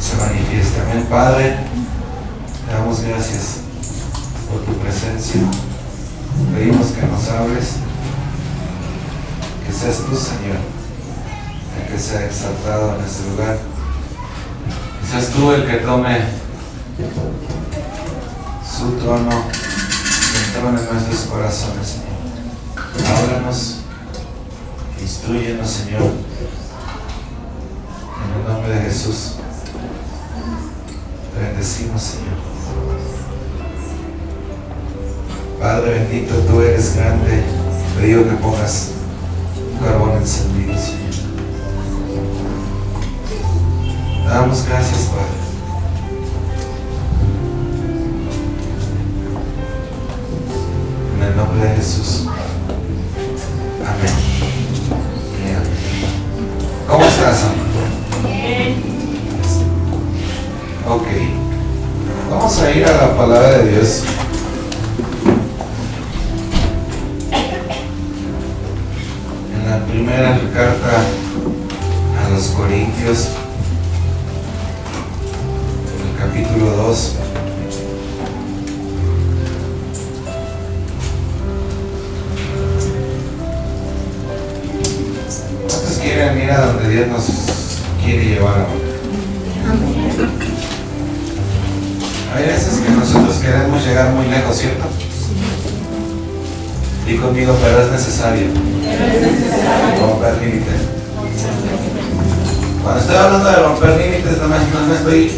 se manifieste. Amén. Padre, te damos gracias por tu presencia. Pedimos que nos hables, que seas tú, Señor, el que sea exaltado en este lugar. Que seas tú el que tome su trono, el trono en nuestros corazones, Señor. Háblanos, instrúyenos, Señor, en el nombre de Jesús. Te bendecimos, Señor. Padre bendito, tú eres grande. Te digo que pongas un carbón encendido, Señor. Te damos gracias, Padre. En el nombre de Jesús. Amén. Bien. ¿Cómo estás, amor? Bien. Ok. Vamos a ir a la palabra de Dios. En la primera carta a los Corintios, el capítulo 2. ¿Cuántos quieren ir a donde Dios nos quiere llevar ahora? Hay veces que nosotros queremos llegar muy lejos, ¿cierto? Y conmigo, pero es necesario romper límites. Cuando estoy hablando de romper límites, no me estoy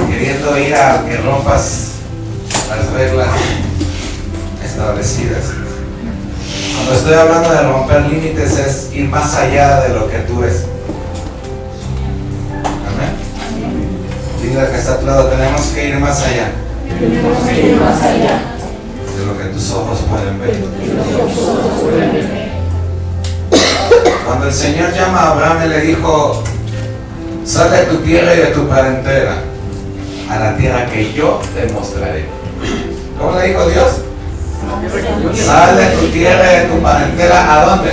queriendo ir a que rompas las reglas establecidas. Cuando estoy hablando de romper límites es ir más allá de lo que tú ves. Dile que está a tu lado, tenemos que ir más allá. Tenemos que ir más allá de lo que tus ojos pueden ver. Cuando el Señor llama a Abraham y le dijo, sal de tu tierra y de tu parentela a la tierra que yo te mostraré. ¿Cómo le dijo Dios? Sal de tu tierra y de tu parentela, ¿a dónde?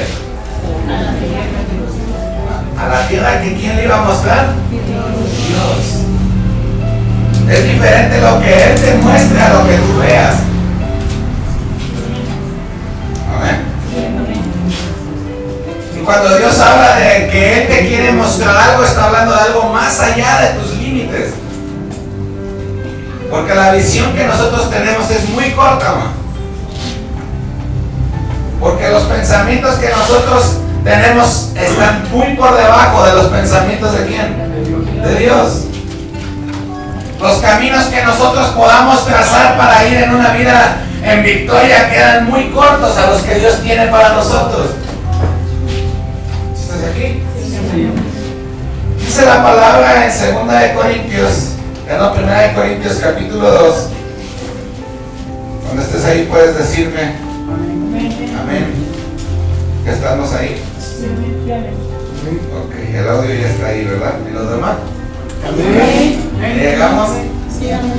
A la tierra que ¿quién le iba a mostrar? Dios. Es diferente lo que Él te muestre a lo que tú veas. Amén. Y cuando Dios habla de que Él te quiere mostrar algo, está hablando de algo más allá de tus límites. Porque la visión que nosotros tenemos es muy corta, man. Porque los pensamientos que nosotros tenemos están muy por debajo de los pensamientos de ¿quién? De Dios. Los caminos que nosotros podamos trazar para ir en una vida en victoria quedan muy cortos a los que Dios tiene para nosotros. ¿Estás aquí? Dice la palabra en 2 de Corintios, no, 1 de Corintios capítulo 2. Cuando estés ahí puedes decirme amén. ¿Ya estamos ahí? Ok, el audio ya está ahí, ¿verdad? ¿Y los demás? Amén. ¿Llegamos? Sí, amén.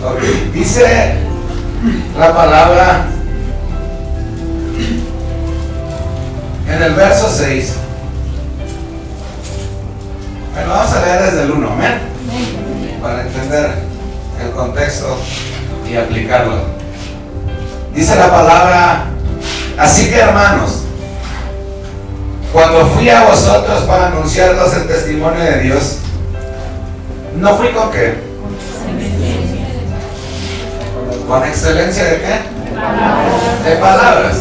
Ok, dice la palabra en el verso 6. Bueno, vamos a leer desde el 1, amén, para entender el contexto y aplicarlo. Dice la palabra, así que hermanos, cuando fui a vosotros para anunciaros el testimonio de Dios, ¿no fui con qué? ¿Con excelencia de qué? De palabras.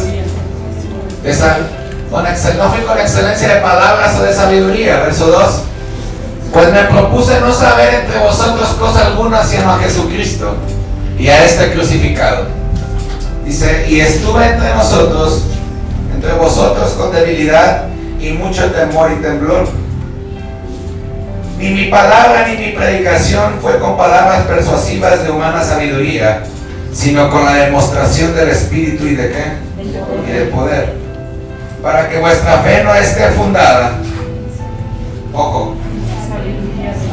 No fui con excelencia de palabras o de sabiduría. Verso 2. Pues me propuse no saber entre vosotros cosa alguna sino a Jesucristo y a este crucificado. Dice, y estuve entre vosotros con debilidad y mucho temor y temblor. Ni mi palabra ni mi predicación fue con palabras persuasivas de humana sabiduría, sino con la demostración del Espíritu y de qué? Y del poder. Para que vuestra fe no esté fundada. Ojo.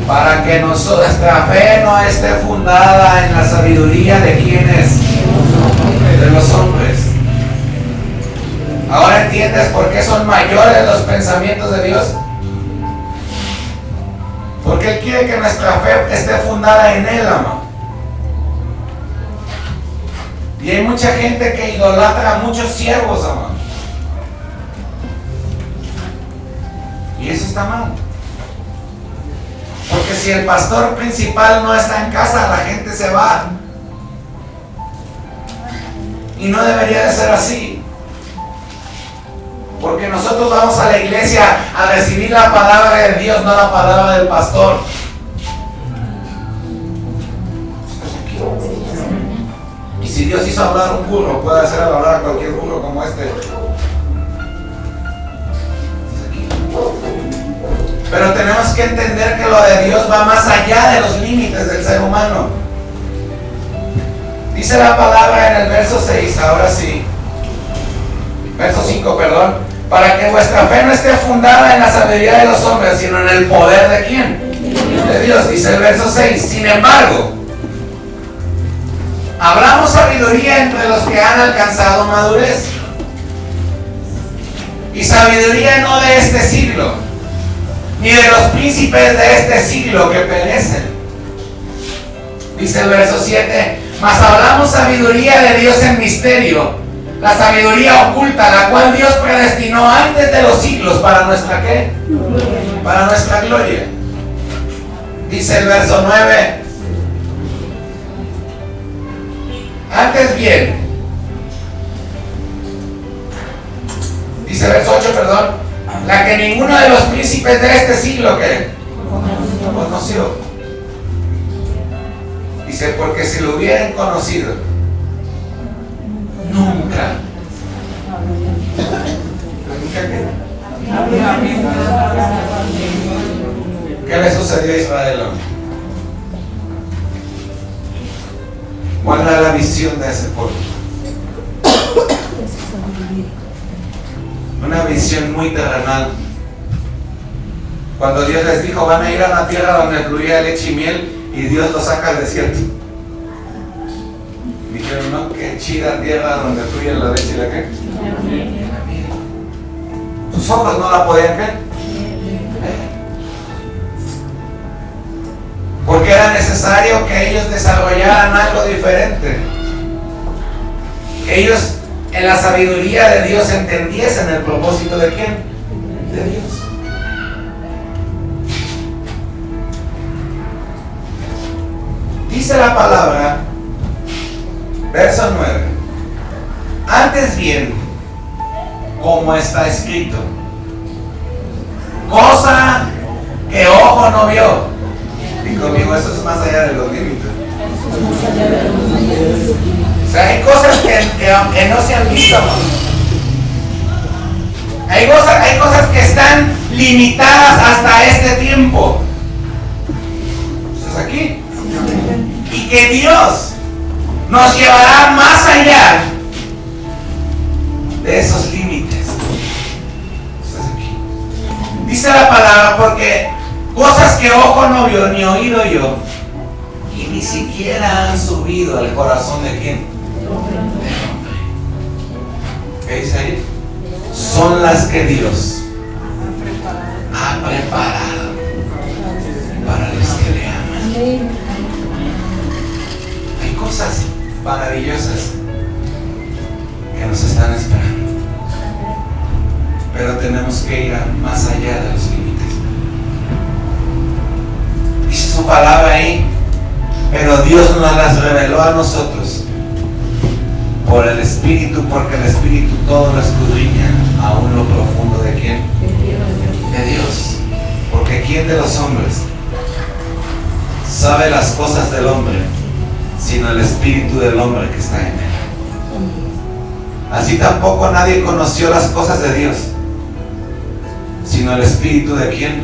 Para que nuestra fe no esté fundada en la sabiduría de quienes, de los hombres. Ahora entiendes por qué son mayores los pensamientos de Dios. Porque Él quiere que nuestra fe esté fundada en Él, amado. Y hay mucha gente que idolatra a muchos siervos, amado. Y eso está mal. Porque si el pastor principal no está en casa, la gente se va. Y no debería de ser así. Porque nosotros vamos a la iglesia a recibir la palabra de Dios, no la palabra del pastor. Y si Dios hizo hablar un burro, puede hacer hablar a cualquier burro como este. Pero tenemos que entender que lo de Dios va más allá de los límites del ser humano. Dice la palabra en el verso 6, ahora sí. Verso 5, perdón. Para que vuestra fe no esté fundada en la sabiduría de los hombres, sino en el poder de ¿quién? De Dios. Dice el verso 6. Sin embargo, hablamos sabiduría entre los que han alcanzado madurez. Y sabiduría no de este siglo, ni de los príncipes de este siglo que perecen. Dice el verso 7. Mas hablamos sabiduría de Dios en misterio, la sabiduría oculta, la cual Dios predestinó antes de los siglos para nuestra ¿qué? Para nuestra gloria. Dice el verso 9. Antes bien, dice el verso 8, perdón, la que ninguno de los príncipes de este siglo ¿qué? Conoció. Dice, porque si lo hubieran conocido, nunca. ¿Qué le sucedió a Israel? ¿Cuál era la visión de ese pueblo? Una visión muy terrenal. Cuando Dios les dijo, van a ir a una tierra donde fluía leche y miel, y Dios los saca al desierto. Dijeron, no, qué chida tierra donde fluye la leche y la qué. Sus ojos no la podían ver. Porque era necesario que ellos desarrollaran algo diferente. Que ellos en la sabiduría de Dios entendiesen el propósito de quién. De Dios. Dice la palabra, verso 9. Antes bien, como está escrito, cosa que ojo no vio. Y conmigo eso es más allá de los límites. O sea, hay cosas que no se han visto. Hay cosas que están limitadas hasta este tiempo. ¿Estás aquí? Y que Dios nos llevará más allá de esos límites. ¿Estás aquí? Dice la palabra, porque cosas que ojo no vio ni oído yo, y ni siquiera han subido al corazón de quién. Del hombre. ¿Qué dice ahí? Son las que Dios ha preparado para los que le aman. Hay cosas maravillosas que nos están esperando, pero tenemos que ir más allá de los límites. Dice su palabra ahí, pero Dios nos las reveló a nosotros por el Espíritu, porque el Espíritu todo lo escudriña aún lo profundo de quién. De Dios. Porque ¿quién de los hombres sabe las cosas del hombre sino el Espíritu del hombre que está en él? Así tampoco nadie conoció las cosas de Dios sino el Espíritu de quién.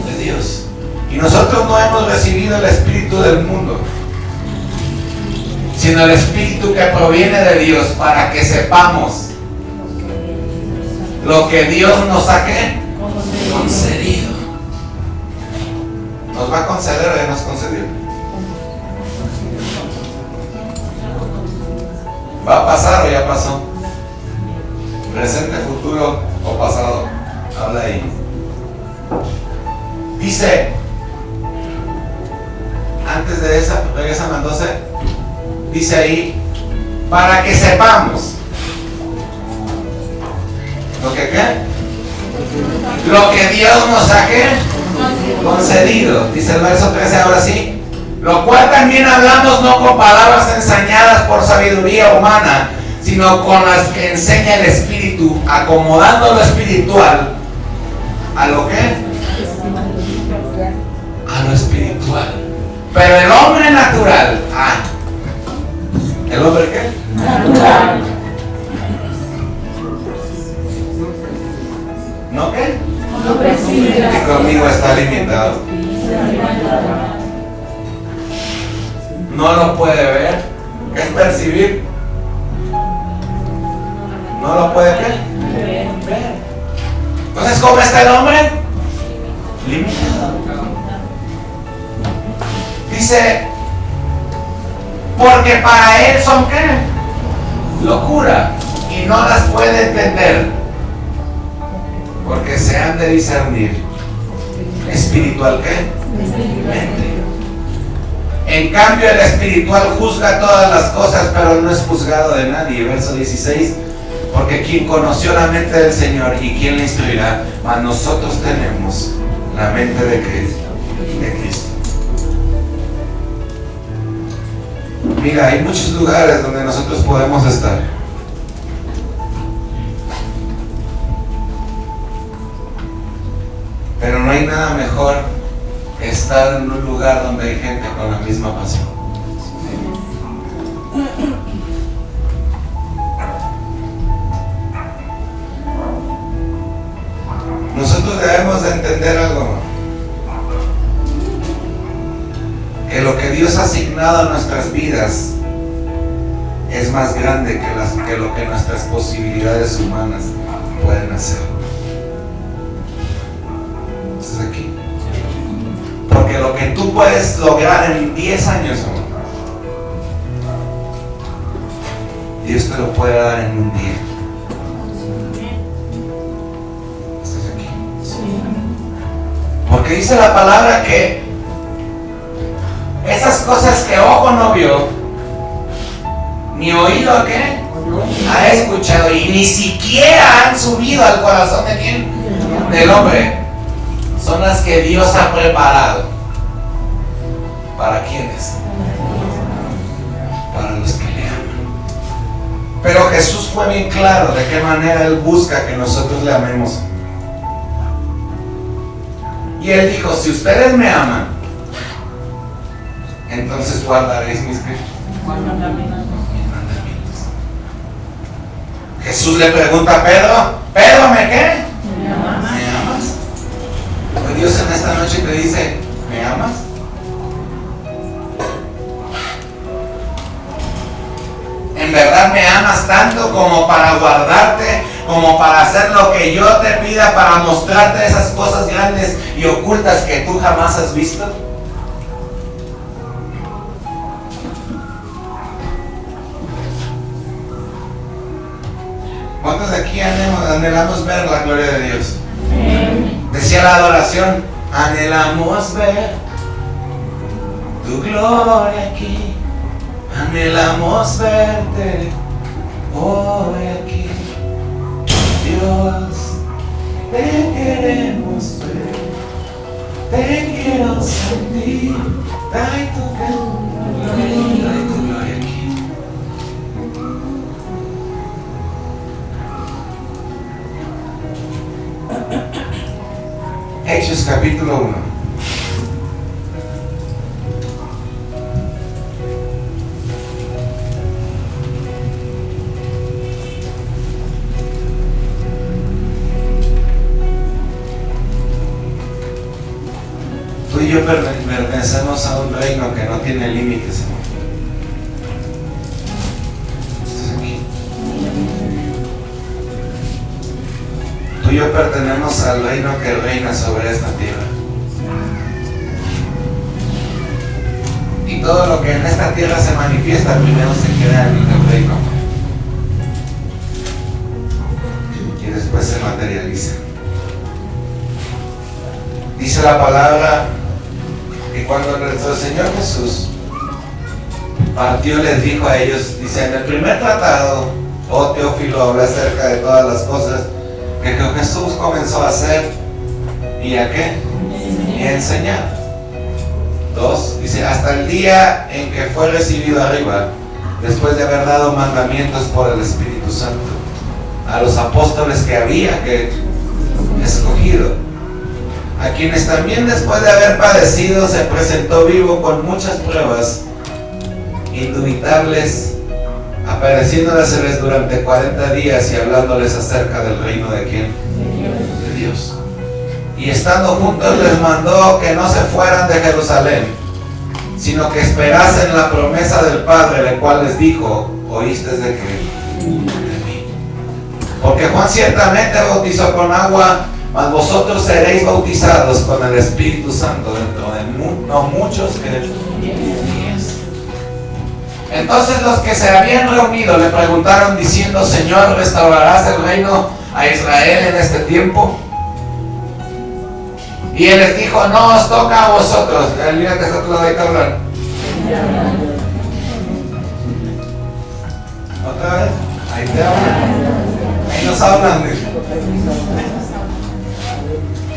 De Dios. Y nosotros no hemos recibido el Espíritu del mundo, sino el Espíritu que proviene de Dios, para que sepamos lo que Dios nos ha concedido. ¿Nos va a conceder o ya nos concedió? ¿Va a pasar o ya pasó? ¿Presente, futuro o pasado? Habla ahí. Dice, antes de esa, regresan al 12, dice ahí, para que sepamos lo que ¿qué? Lo que Dios nos ha ¿qué? Concedido. Dice el verso 13 ahora sí. Lo cual también hablamos no con palabras ensañadas por sabiduría humana, sino con las que enseña el Espíritu, acomodando lo espiritual a lo que, a lo espiritual. Pero el hombre natural, ¿el hombre qué? Natural. ¿No qué? No percibe las Que conmigo está limitado. No lo puede ver. ¿Qué es percibir? No lo puede ver. Entonces, ¿cómo está el hombre? Limitado. Dice, porque para él son ¿qué? Locura. Y no las puede entender. Porque se han de discernir. ¿Espiritual qué? Mente. En cambio, el espiritual juzga todas las cosas, pero no es juzgado de nadie. Verso 16. Porque quien conoció la mente del Señor y quien le instruirá, mas nosotros tenemos la mente de Cristo. Mira, hay muchos lugares donde nosotros podemos estar. Pero no hay nada mejor que estar en un lugar donde hay gente con la misma pasión. Nosotros debemos de entender algo, que lo que Dios ha asignado a nuestras vidas es más grande que lo que nuestras posibilidades humanas pueden hacer. ¿Estás aquí? Porque lo que tú puedes lograr en 10 años, Dios te lo puede dar en un día. Porque dice la palabra que esas cosas que ojo no vio, ni oído ¿qué? Ha escuchado, y ni siquiera han subido al corazón de quién? Del hombre, son las que Dios ha preparado. ¿Para quiénes? Para los que le aman. Pero Jesús fue bien claro de qué manera Él busca que nosotros le amemos. Y Él dijo, si ustedes me aman, entonces guardaréis mis mandamientos. Jesús le pregunta a Pedro, ¿me qué? ¿Me amas? Pues Dios en esta noche te dice, ¿me amas? ¿En verdad me amas tanto como para guardarte, como para hacer lo que yo te pida, para mostrarte esas cosas grandes y ocultas que tú jamás has visto? ¿Cuántos de aquí anhelamos ver la gloria de Dios? Decía la adoración, anhelamos ver tu gloria aquí, anhelamos verte hoy aquí. Dios, te queremos ver, te quiero sentir, trae tu gloria aquí. Hechos capítulo 1. Tú y yo pertenecemos a un reino que no tiene límites, amor. ¿Estás aquí? Tú y yo pertenecemos al reino que reina sobre esta tierra. Y todo lo que en esta tierra se manifiesta primero se queda en el reino. Y después se materializa. Dice la palabra Y cuando el Señor Jesús partió, les dijo a ellos, dice, en el primer tratado, oh Teófilo, habla acerca de todas las cosas que Jesús comenzó a hacer y a qué, y a enseñar. 2, dice, hasta el día en que fue recibido arriba, después de haber dado mandamientos por el Espíritu Santo a los apóstoles que había escogido, a quienes también después de haber padecido se presentó vivo con muchas pruebas indubitables, apareciéndoles durante 40 días y hablándoles acerca del reino de ¿quién? De Dios. Y estando juntos les mandó que no se fueran de Jerusalén, sino que esperasen la promesa del Padre, el cual les dijo, ¿oíste de qué? De mí. Porque Juan ciertamente bautizó con agua, mas vosotros seréis bautizados con el Espíritu Santo dentro de no muchos que 10. Entonces los que se habían reunido le preguntaron diciendo, Señor, ¿restaurarás el reino a Israel en este tiempo? Y él les dijo, no os toca a vosotros. Mira que está tu lado ahí, cabrón. ¿Otra vez? Ahí te hablan. Ahí nos hablan.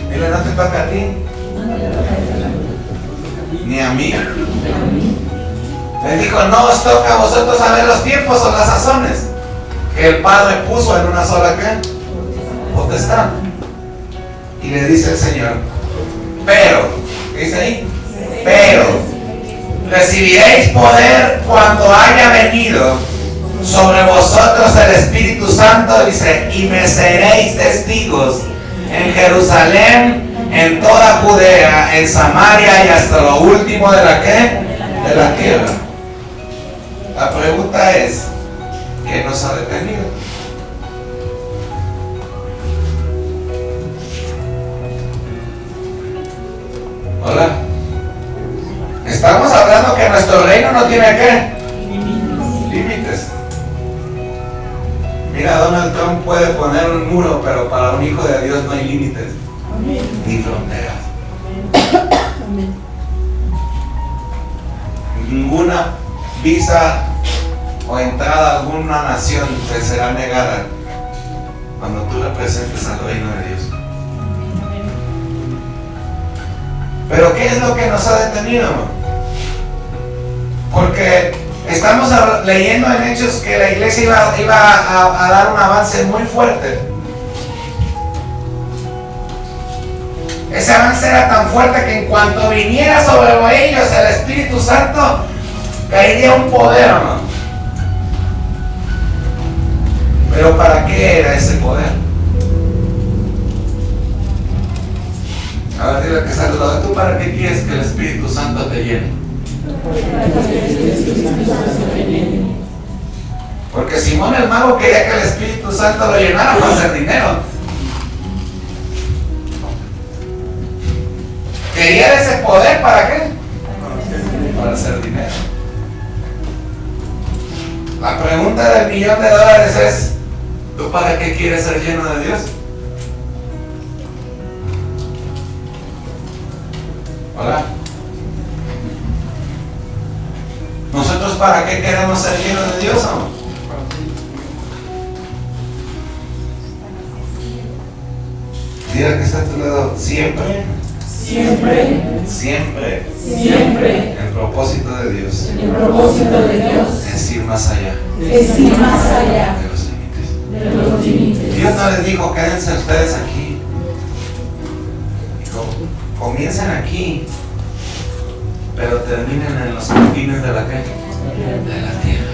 Dile, no te toca a ti. Ni a mí. Les dijo, no os toca a vosotros saber los tiempos o las sazones que el Padre puso en una sola ¿qué? Potestad. Y le dice el Señor, pero, ¿qué dice ahí? Pero recibiréis poder cuando haya venido sobre vosotros el Espíritu Santo, dice, y me seréis testigos en Jerusalén, en toda Judea, en Samaria y hasta lo último de la ¿qué? De la tierra. La pregunta es, ¿qué nos ha detenido? Hola. Estamos hablando que nuestro reino no tiene ¿qué? Límites. Mira, Donald Trump puede poner un muro, pero para un hijo de Dios no hay límites ni fronteras. Ninguna visa o entrada a alguna nación te será negada cuando tú representes al reino de Dios. Pero ¿qué es lo que nos ha detenido? Porque estamos leyendo en Hechos que la iglesia iba a dar un avance muy fuerte. Ese avance era tan fuerte que en cuanto viniera sobre ellos el Espíritu Santo, caería un poder, ¿no? Pero ¿para qué era ese poder? Ahora dile que está al lado. ¿Tú para qué quieres que el Espíritu Santo te llene? Porque Simón el mago quería que el Espíritu Santo lo llenara para hacer dinero. Quería ese poder ¿para qué? Para hacer dinero. La pregunta del $1.000.000 es, ¿tú para qué quieres ser lleno de Dios? Hola. ¿Nosotros para qué queremos ser llenos de Dios, amor? Mira que está a tu lado. Siempre. Siempre. Siempre. Siempre. El propósito de Dios. El propósito de Dios es ir más allá. es ir más allá De los límites. de los límites. Dios no les dijo, quédense ustedes aquí. Dijo, comiencen aquí, pero terminen en los confines de la ¿qué? De la tierra.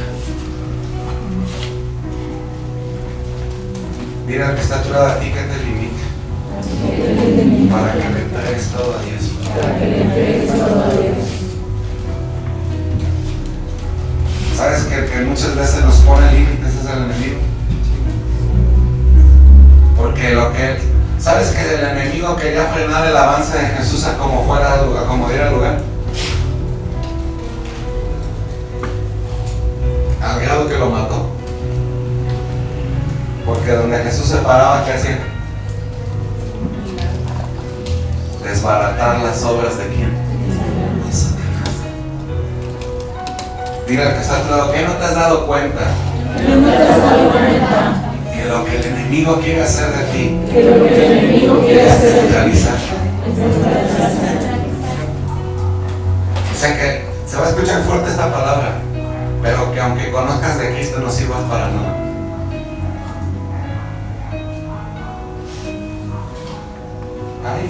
Mira que está a tu lado a ti, que te limita. Para que le entregues todo a Dios. Para que le entregues todo a Dios. ¿Sabes que el que muchas veces nos pone límites es el enemigo? Porque ¿sabes que el enemigo quería frenar el avance de Jesús a como diera lugar? Al grado que lo mató. Porque donde Jesús se paraba, ¿qué hacía? Desbaratar las obras de quién? Dile al que está a tu lado, ¿qué no te has dado cuenta? ¿No te has dado cuenta Que lo que el enemigo quiere hacer de ti que lo que el enemigo quiere es hacer de ti centralizar. es desmoralizar? O sea que se va a escuchar fuerte esta palabra, pero que aunque conozcas de Cristo no sirvas para nada. Ay.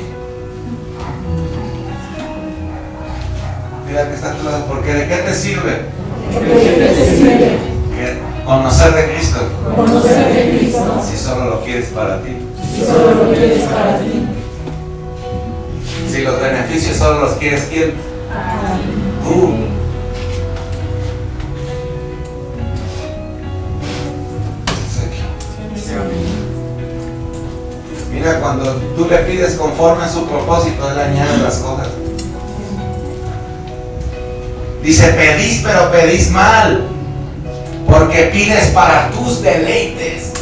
Mira que está a tu lado, porque ¿de qué te sirve? Porque ¿de qué te sirve Que conocer de Cristo conocer de Cristo si solo lo quieres para ti? si solo lo quieres para ti? Si los beneficios solo los quieres, ¿quién? Para ti. Tú. Mira, cuando tú le pides conforme a su propósito, Él añade las cosas. Dice, pedís, pero pedís mal, porque pides para tus deleites.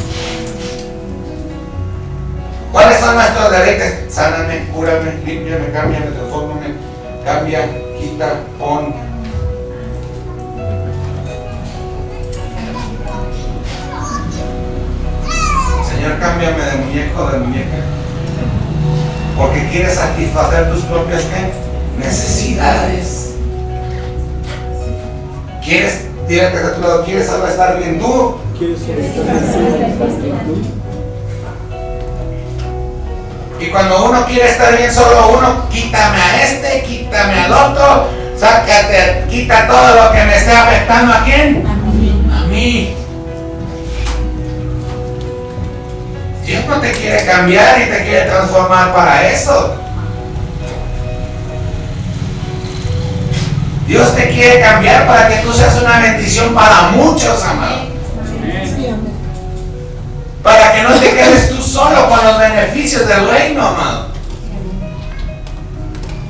¿Cuáles son nuestros deleites? Sáname, cúrame, límpiame, cámbiame, transfórmame, cambia, quita, pon. Señor, cámbiame de muñeco o de muñeca. Porque quieres satisfacer tus propias ¿qué? Necesidades. ¿Quieres, dile que está a tu lado, quieres solo estar bien tú? Y cuando uno quiere estar bien solo uno, quítame a este, quítame al otro, sácate, quita todo lo que me esté afectando. ¿A quién? A mí. Dios no te quiere cambiar y te quiere transformar para eso. Dios te quiere cambiar para que tú seas una bendición para muchos, amado. Para que no te quedes tú solo con los beneficios del reino, amado.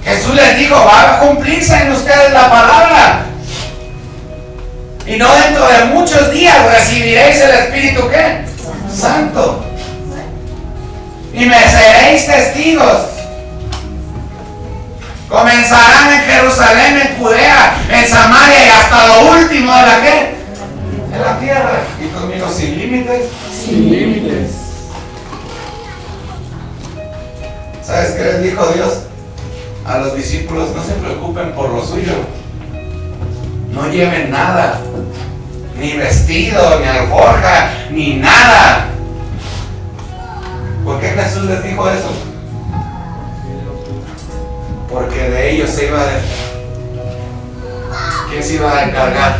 Jesús les dijo, va a cumplirse en ustedes la palabra. Y no dentro de muchos días recibiréis el Espíritu ¿qué? Santo. Y me seréis testigos. Comenzarán en Jerusalén, en Judea, en Samaria y hasta lo último de la ¿qué? De la tierra. Y conmigo sin límites. Sin límites. ¿Sabes qué les dijo Dios a los discípulos? No se preocupen por lo suyo. No lleven nada. Ni vestido, ni alforja, ni nada. ¿Por qué Jesús les dijo eso? Porque de ellos se iba a... ¿Quién se iba a encargar?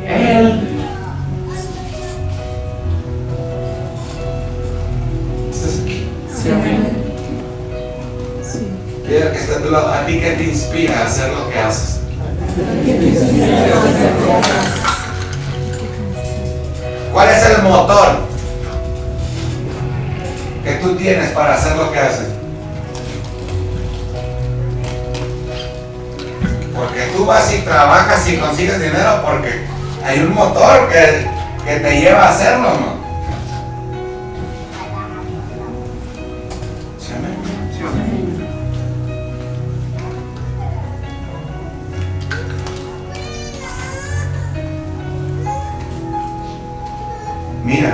Él. ¿Estás aquí? Sí, amén. Mira que está a tu lado. ¿A ti qué te inspira a hacer lo que haces? ¿Cuál es el motor que tú tienes para hacer lo que haces? Porque tú vas y trabajas y consigues dinero porque hay un motor que te lleva a hacerlo, ¿no? ¿Sí, amén? Sí, amén. Mira,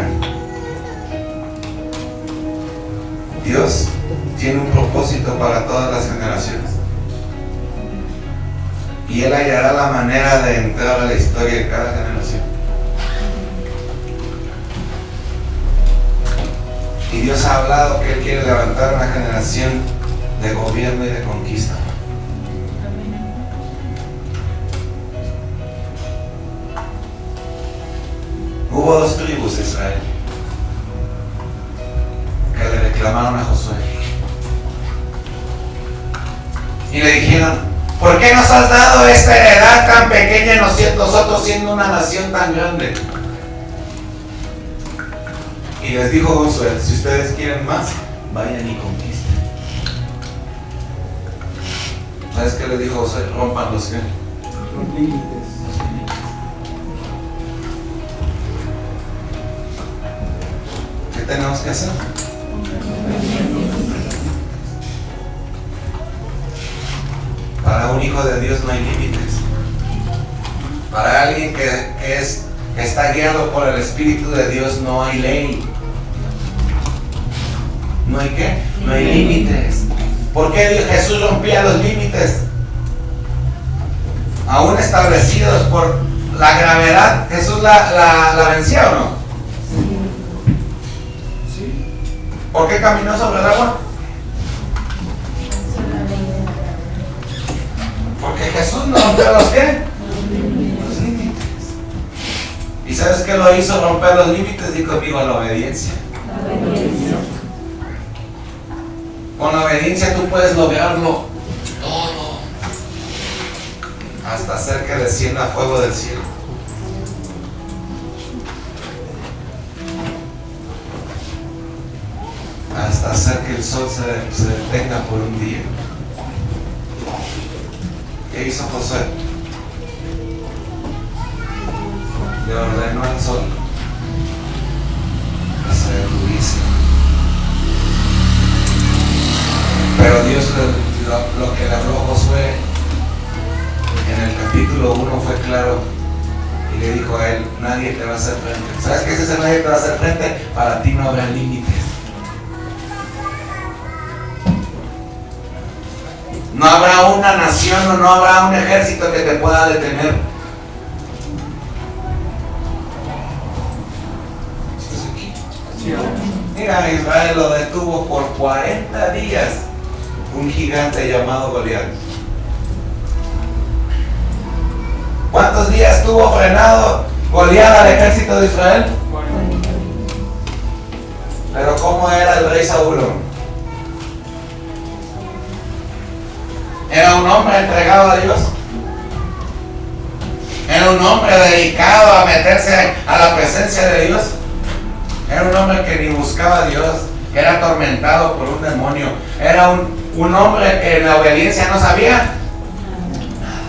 Dios tiene un propósito para todas las generaciones. Y Él hallará la manera de entrar a la historia de cada generación. Y Dios ha hablado que Él quiere levantar una generación de gobierno y de conquista. Hubo dos tribus de Israel que le reclamaron a Josué. Y le dijeron, ¿por qué nos has dado esta heredad tan pequeña nosotros siendo una nación tan grande? Y les dijo Josué, si ustedes quieren más, vayan y conquisten. ¿Sabes qué les dijo Josué? Rompan los límites. ¿Qué tenemos que hacer? Para un hijo de Dios no hay límites. Para alguien que está guiado por el Espíritu de Dios, no hay ley. ¿No hay qué? No hay límites. ¿Por qué Jesús rompía los límites? Aún establecidos por la gravedad, ¿Jesús la vencía o no? Sí. ¿Por qué caminó sobre el agua? Porque Jesús no rompió los qué? Los límites. ¿Y sabes qué lo hizo romper los límites? Di conmigo, la obediencia. Con la obediencia tú puedes lograrlo todo, hasta hacer que descienda fuego del cielo. Hasta hacer que el sol se detenga por un día. ¿Qué hizo Josué? Le ordenó al sol que se detuviese. Pero Dios lo que le habló a Josué en el capítulo 1 fue claro y le dijo a él: nadie te va a hacer frente. ¿Sabes qué es ese nadie te va a hacer frente? Para ti no habrá límites. No habrá una nación o no habrá un ejército que te pueda detener. ¿Estás aquí? Sí. Mira, Israel lo detuvo por 40 días un gigante llamado Goliat. ¿Cuántos días tuvo frenado Goliat al ejército de Israel? 40. Pero ¿cómo era el rey Saúl? ¿Era un hombre entregado a Dios? ¿Era un hombre dedicado a meterse a la presencia de Dios? Era un hombre que ni buscaba a Dios, que era atormentado por un demonio. Era un hombre que en la obediencia no sabía nada.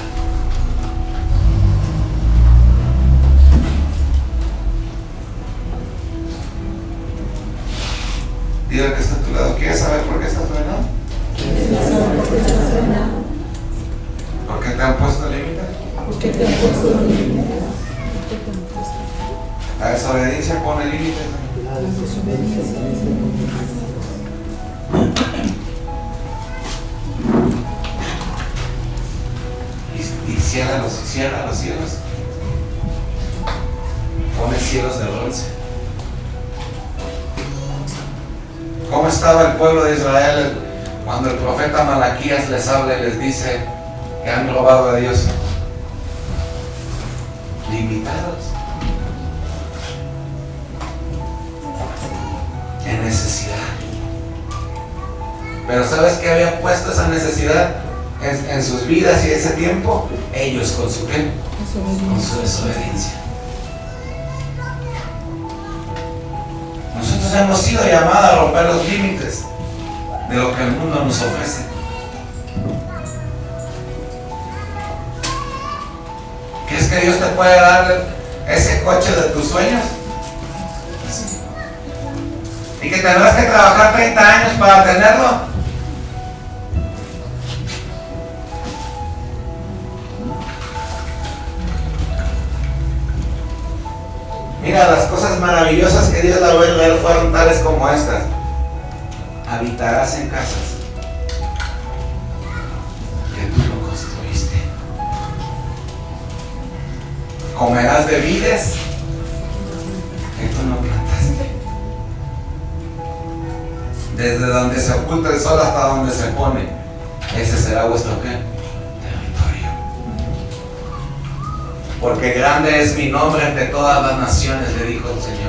Dile que está a tu lado: ¿quieres saber por qué estás frenado? ¿Por qué te han puesto límites? Porque te han puesto límites. La desobediencia pone límites. Y cierra los cielos. Pone cielos de bronce. ¿Cómo estaba el pueblo de Israel cuando el profeta Malaquías les habla y les dice que han robado a Dios? Limitados, en necesidad. Pero ¿sabes qué había puesto esa necesidad en sus vidas y ese tiempo? Ellos con su qué? Con su desobediencia. Nosotros hemos sido llamados a romper los límites de lo que el mundo nos ofrece. ¿Crees que Dios te puede dar ese coche de tus sueños? Sí. ¿Y que tendrás que trabajar 30 años para tenerlo? Mira, las cosas maravillosas que Dios le va a ver fueron tales como estas. Habitarás en casas que tú no construiste. Comerás de vides que tú no plantaste. Desde donde se oculta el sol hasta donde se pone, ese será vuestro ¿qué? Territorio. Porque grande es mi nombre entre todas las naciones, le dijo el Señor.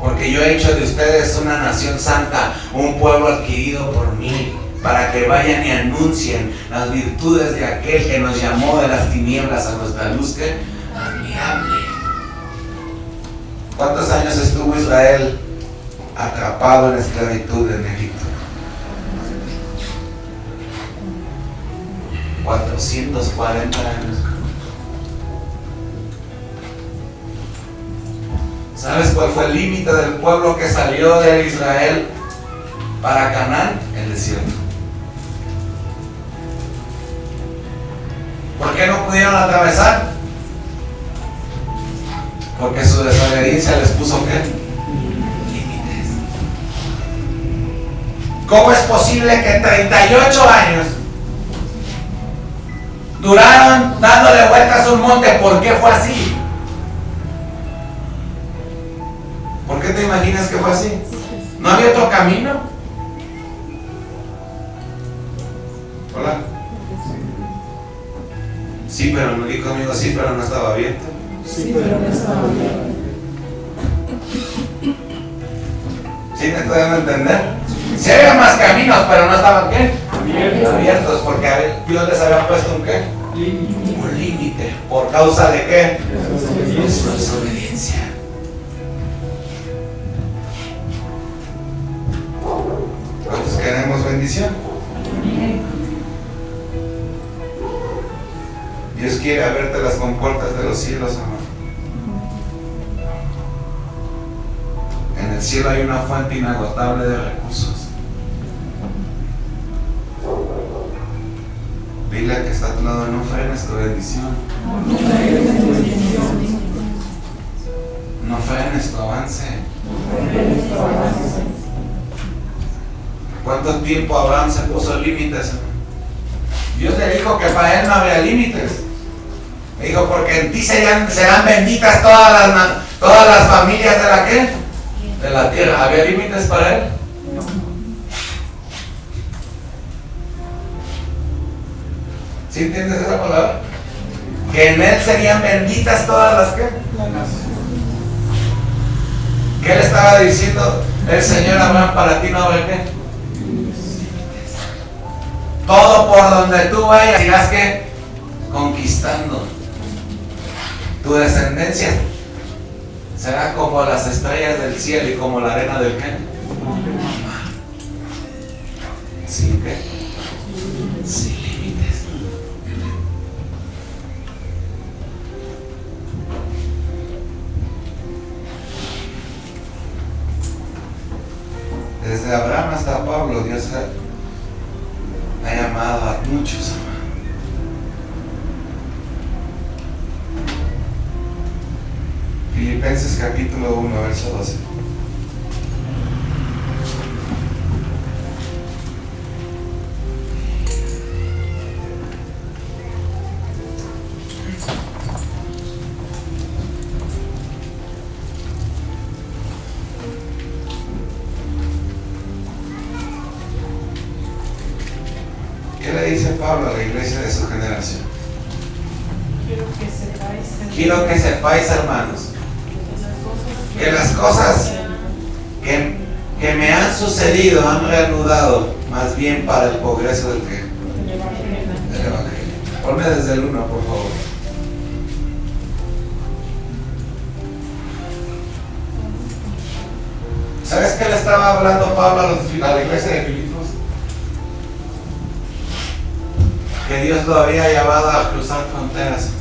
Porque yo he hecho de ustedes una nación santa, un pueblo adquirido por mí, para que vayan y anuncien las virtudes de aquel que nos llamó de las tinieblas a nuestra luz que admirable. ¿Cuántos años estuvo Israel atrapado en esclavitud en Egipto? 440 años. ¿Sabes cuál fue el límite del pueblo que salió de Israel para Canaán? El desierto. ¿Por qué no pudieron atravesar? Porque su desobediencia les puso ¿qué? Límites. ¿Cómo es posible que 38 años duraron dándole vueltas a un monte? ¿Por qué fue así? ¿Por qué te imaginas que fue así? ¿No había otro camino? Hola. Sí, pero no di conmigo, sí, pero no estaba abierto. Sí, pero no estaba abierto. ¿Sí me estoy dando a entender? Sí había más caminos, pero no estaban ¿qué? Abiertos, porque Dios les había puesto un ¿qué? Un límite. ¿Por causa de qué? De su desobediencia. ¿Cuántos queremos bendición? Dios quiere abrirte las compuertas de los cielos, amor. En el cielo hay una fuente inagotable de recursos. Dile al que está a tu lado, no frenes tu bendición. No frenes tu avance. ¿Cuánto tiempo Abraham se puso límites? Dios le dijo que para él no había límites. Le dijo, porque en ti serán benditas todas las familias de la ¿qué? De la tierra. ¿Había límites para él? ¿Sí entiendes esa palabra? Que en él serían benditas todas las ¿qué? ¿Qué le estaba diciendo el Señor a Abraham? Para ti no habrá ¿qué? Todo por donde tú vayas irás ¿qué? Conquistando. Tu descendencia será como las estrellas del cielo y como la arena del ¿qué? Sin ¿qué? Sin límites. Desde Abraham hasta Pablo, Dios ha llamado a muchos, hermanos. Filipenses capítulo 1, verso 12. ¿Qué le dice Pablo a la iglesia de su generación? Quiero que sepáis, hermanos, que las cosas que me han sucedido han reanudado más bien para el progreso del ¿qué? Del Evangelio. Ponme desde el 1, por favor. ¿Sabes qué le estaba hablando Pablo a la iglesia de Filipos? Que Dios lo había llamado a cruzar fronteras.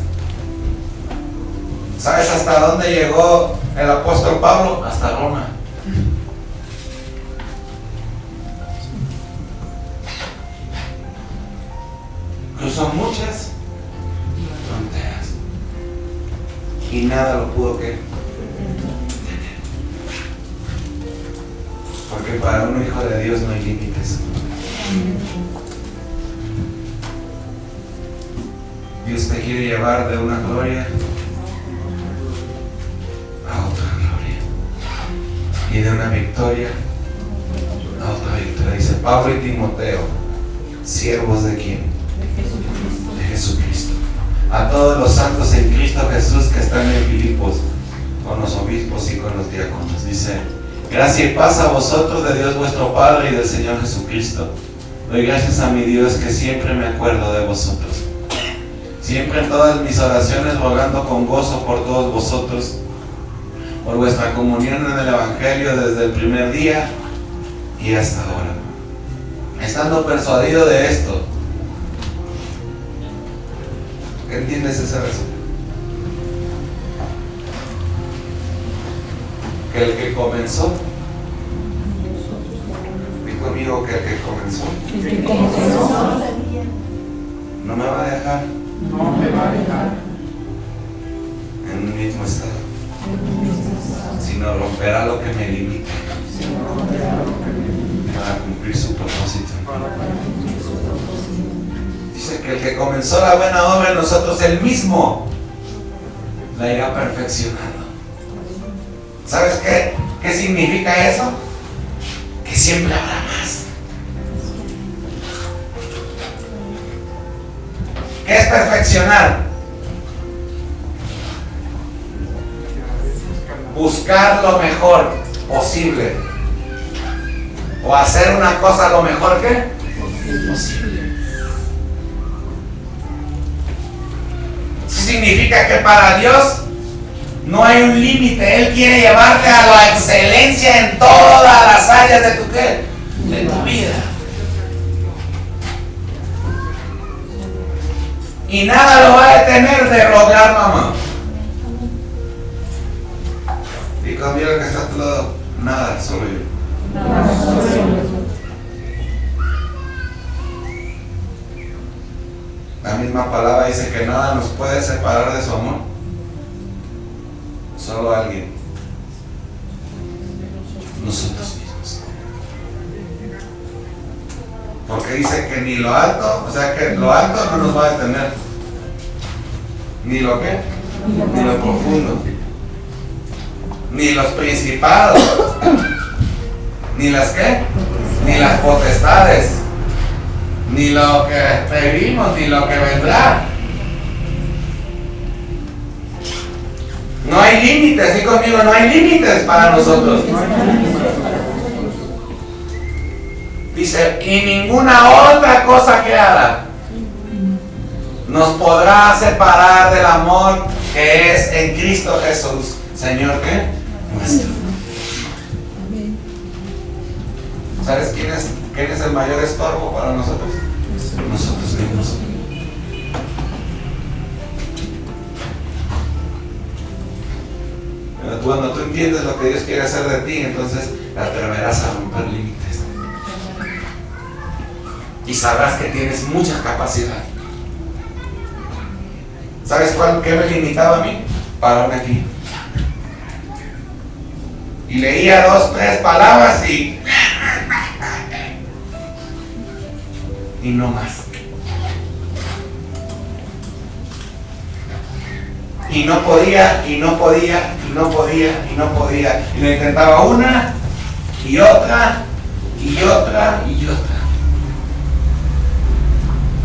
¿Sabes hasta dónde llegó el apóstol Pablo? Hasta Roma. Cruzó muchas fronteras y nada lo pudo ¿qué? Detener. Porque para un hijo de Dios no hay límites. Dios te quiere llevar de una gloria a otra gloria y de una victoria a otra victoria. Dice Pablo y Timoteo, siervos de quién? De Jesucristo. A todos los santos en Cristo Jesús que están en Filipos, con los obispos y con los diáconos. Dice, gracia y paz a vosotros de Dios vuestro Padre y del Señor Jesucristo. Doy gracias a mi Dios que siempre me acuerdo de vosotros. Siempre en todas mis oraciones rogando con gozo por todos vosotros, por vuestra comunión en el Evangelio desde el primer día y hasta ahora. Estando persuadido de esto. ¿Qué entiendes esa razón? Que el que comenzó, di conmigo que el que comenzó, no me va a dejar no me va a dejar en un mismo estado, sino romperá lo que me limita para cumplir su propósito. Dice que el que comenzó la buena obra en nosotros, él mismo la irá perfeccionando. ¿Sabes qué significa eso? Que siempre habrá más. ¿Qué es perfeccionar? Buscar lo mejor posible, o hacer una cosa lo mejor que posible. Eso significa que para Dios no hay un límite. Él quiere llevarte a la excelencia en todas las áreas de tu ¿qué? De tu vida. Y nada lo va a detener de lograr, mamá. Y conmigo el que está a tu lado, nada, solo yo. La misma palabra dice que nada nos puede separar de su amor. Solo alguien. Nosotros mismos. Porque dice que ni lo alto, o sea que lo alto no nos va a detener. Ni lo qué, ni lo profundo, ni los principados, ni las qué, ni las potestades, ni lo que vivimos, ni lo que vendrá. No hay límites, ¿sí conmigo? No hay límites para nosotros. Dice, y ninguna otra cosa creada nos podrá separar del amor que es en Cristo Jesús, Señor, ¿qué? Nuestro. ¿Sabes quién es el mayor estorbo para nosotros? Nosotros mismos. Pero cuando tú entiendes lo que Dios quiere hacer de ti, entonces te atreverás a romper límites. Y sabrás que tienes mucha capacidad. ¿Sabes qué me limitaba a mí? Pararme aquí. Y leía 2, 3 palabras y no más. Y no podía. Y lo intentaba una y otra.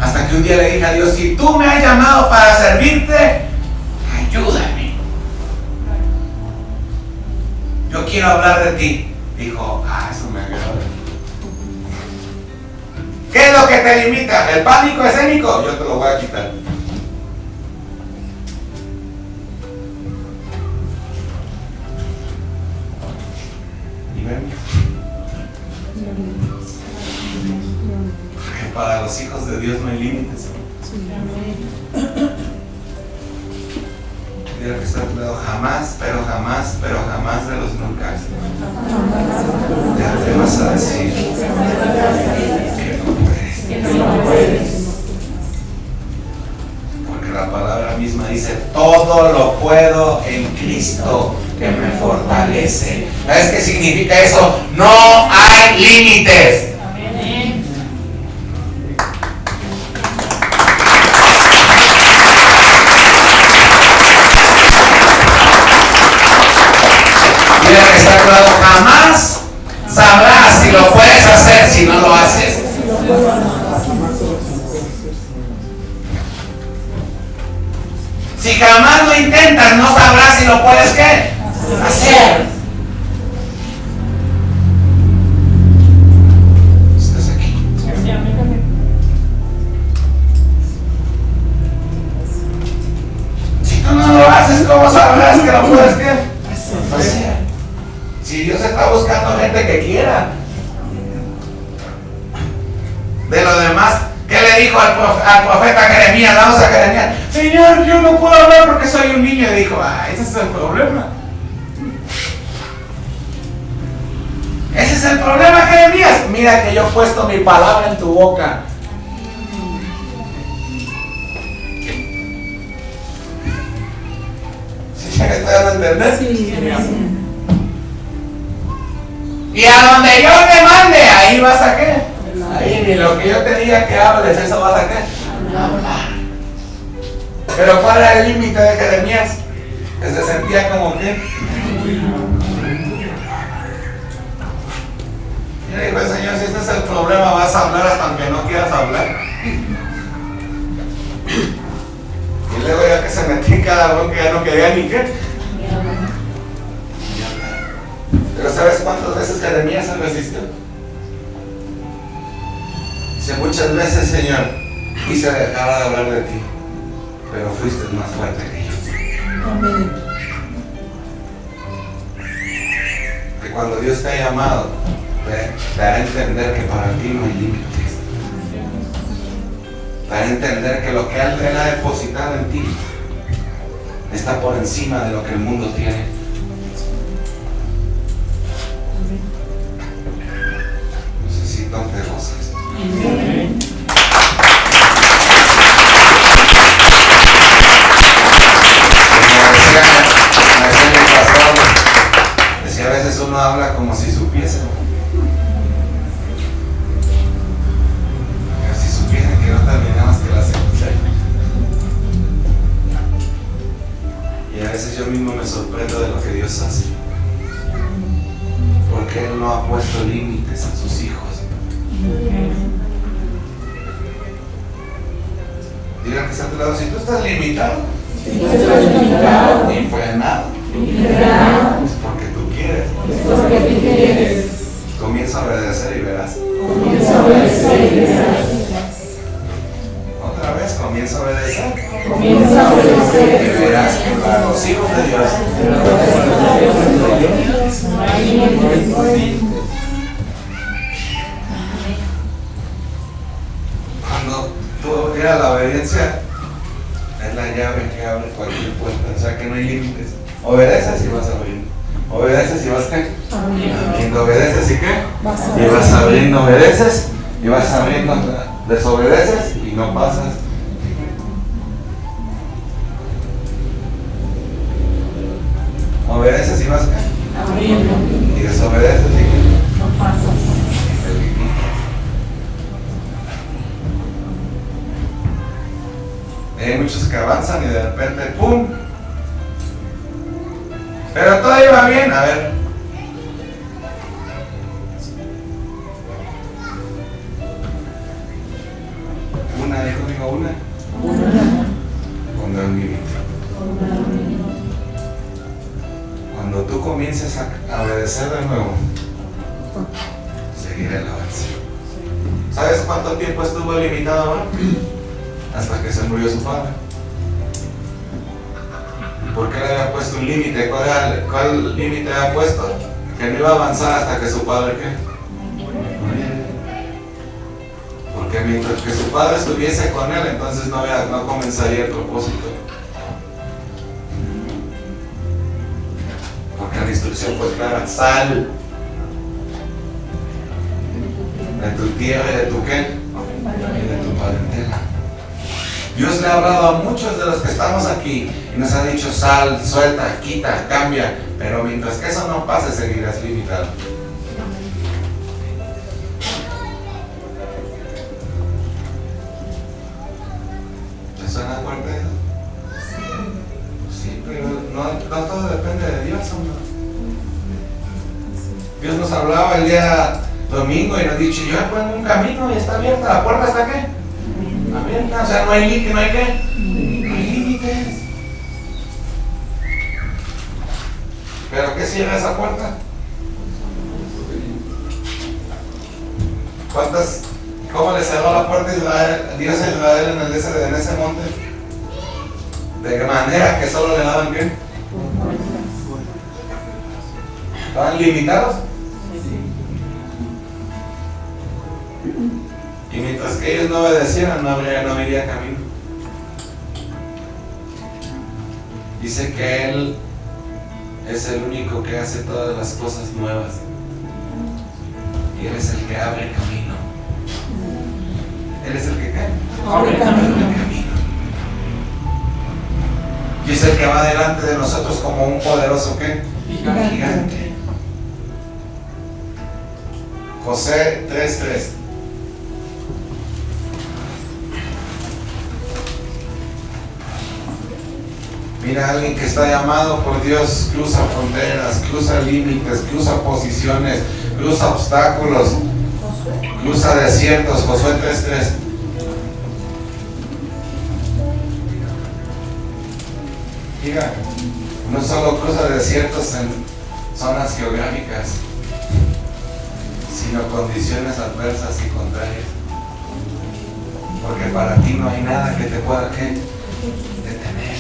Hasta que un día le dije a Dios, si tú me has llamado para servirte, ayúdame. Yo quiero hablar de ti. Dijo, eso me agrada. ¿Qué es lo que te limita? ¿El pánico escénico? Yo te lo voy a quitar. Y ven. Porque para los hijos de Dios no hay límites. Mira que está a tu lado, jamás de los nunca. Ya te vas a decir que no puedes. Porque la palabra misma dice, todo lo puedo en Cristo que me fortalece. ¿Sabes qué significa eso? No hay límites. Jamás sabrás si lo puedes hacer si no lo haces. Si jamás lo intentas, no sabrás si lo puedes ¿qué? Hacer. ¿Estás aquí? Si tú no lo haces, ¿cómo sabrás que lo puedes ¿qué? Hacer. Si Dios está buscando gente que quiera. De lo demás, ¿qué le dijo al profeta Jeremías? Vamos a Jeremías. Señor, yo no puedo hablar porque soy un niño. Y dijo, ese es el problema. Ese es el problema, Jeremías. Mira que yo he puesto mi palabra en tu boca. entender? Sí, Y a donde yo te mande, ahí vas a qué. Ahí ni lo que yo te diga que hables, eso vas a qué. Pero ¿cuál era el límite de Jeremías? Que se sentía como que. Y le dijo el Señor, si este es el problema, vas a hablar hasta aunque no quieras hablar. Y luego ya que se metí en cada uno que ya no quería ni qué. Pero ¿sabes cuántas veces Jeremías se resistió? Dice, muchas veces, Señor, quise dejar de hablar de ti, pero fuiste más fuerte que yo. Amén. Que cuando Dios te ha llamado, te hará entender que para ti no hay límites. Te hará entender que lo que Él ha depositado en ti está por encima de lo que el mundo tiene. No sé si tantas cosas. Amén. Decía, a veces uno habla como si supiese. Pero si supiera que no terminamos que la secundaria. Y a veces yo mismo me sorprendo de lo que Dios hace. Porque Él no ha puesto límites a sus hijos. Digan que está a tu lado, si tú estás limitado, ni fue nada. Es porque tú quieres. Comienza a obedecer y verás. Otra vez, comienza a obedecer. Y verás que para los hijos de Dios. Cuando tú mira, la obediencia es la llave que abre cualquier puerta. O sea que no hay límites. Obedeces y vas abriendo. Obedeces y vas qué. Abriendo. Obedeces y qué. Y vas abriendo. Obedeces y vas abriendo. Desobedeces y no pasas. Obedeces y vas qué. Y desobedeces y qué. No pasas. Hay muchos que avanzan y de repente ¡pum! Pero todo iba bien, a ver. Una, dijo, digo, una. Cuando un límite. Cuando tú comiences a obedecer de nuevo, seguirá el avance. ¿Sabes cuánto tiempo estuvo limitado ahora? Hasta que se murió su padre. ¿Por qué le había puesto un límite? ¿Cuál límite había puesto? Que no iba a avanzar hasta que su padre ¿qué? Muriera. Porque mientras que su padre estuviese con él, entonces no comenzaría el propósito. Porque la instrucción fue clara: sal de tu tierra y de tu qué, y de tu parentela. Dios le ha hablado a muchos de los que estamos aquí y nos ha dicho: sal, suelta, quita, cambia. Pero mientras que eso no pase, seguirás limitado. ¿Te suena fuerte eso? Sí, pero no todo depende de Dios, hombre. Dios nos hablaba el día domingo y nos ha dicho: yo pongo un camino y está abierta, la puerta está ¿qué? Abierta, o sea, no hay límite, no hay qué, no hay límites. ¿Pero qué cierra esa puerta? ¿Cómo le cerró la puerta a Israel, Dios a Israel en ese monte? De manera que solo le daban ¿qué? ¿Estaban limitados? Y mientras que ellos no obedecieran, no habría camino. Dice que Él es el único que hace todas las cosas nuevas. Y Él es el que abre el camino. Él es el que ¿qué? Abre el camino. Y Dice el que va delante de nosotros como un poderoso ¿qué? Gigante. Josué 3:3. Mira, alguien que está llamado por Dios cruza fronteras, cruza límites, cruza posiciones, cruza obstáculos, cruza desiertos. Josué 3:3. Mira, no solo cruza desiertos en zonas geográficas, sino condiciones adversas y contrarias. Porque para ti no hay nada que te pueda detener.